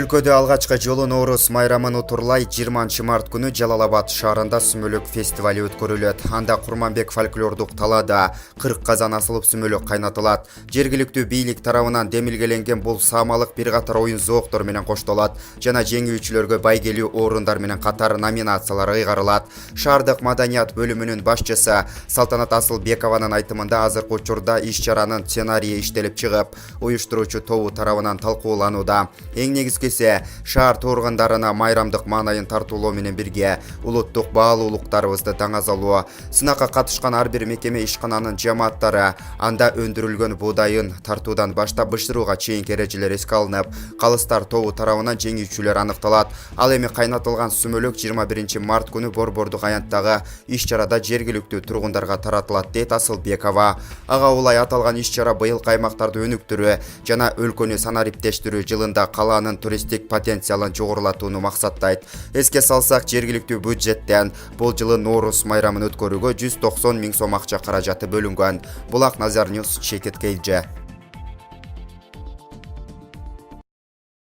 Өлкөдө алгачкы жолу Наурыз майрамын утурлай 20 март күнү Жалал-Абад шаарында сүмөлөк фестивали өткөрүлөт. Анда Курманбек фольклордук талаада 40 казан асылып сүмөлөк кайнатылат. Жергиликтүү бийлик тарабынан демилгеленген бул саамалык бир катар оюн зооктор менен коштолот жана жеңүүчүлөргө байгелүү орундар менен катар номинациялар ыйгарылат. Шаардык маданият бөлүмүнүн башчысы Салтанат Асылбекованын айтымында азыркы учурда иш-чаранын сценарийи иштелип чыгып, уюштуруучу тобу тарабынан талкууланууда. Эң негизгиси шаар тургундарына майрамдык маанайын тартуулоо менен бирге улуттук баалуулуктарыбызды даңазалоо. Сынакка катышкан ар бир мекеме ишкананын жамааттары анда өндүрүлгөн буудайын тартуудан баштап бышырууга чейинки эрежелер эске алынып, калыстар тобу тарабынан жеңүүчүлөр аныкталат. Ал эми кайнатылган сүмөлөк 21 март күнү Борбордук аянттагы иш-чарада жергиликтүү тургундарга таратылат, дейт Асылбекова. Ага улай аталган иш-чара быйылкы аймактарды өнүктүрүү жана өлкөнү санариптештирүү жылында калаанын туристтик потенциалын жогорулатууну максаттайт. Эске салсак, жергиликтүү бюджеттен бул жылы Наурыз майрамын өткөрүүгө 190 миң сом акча каражаты бөлүнгөн. Булак Назар Ньюс, Шекет Кейже.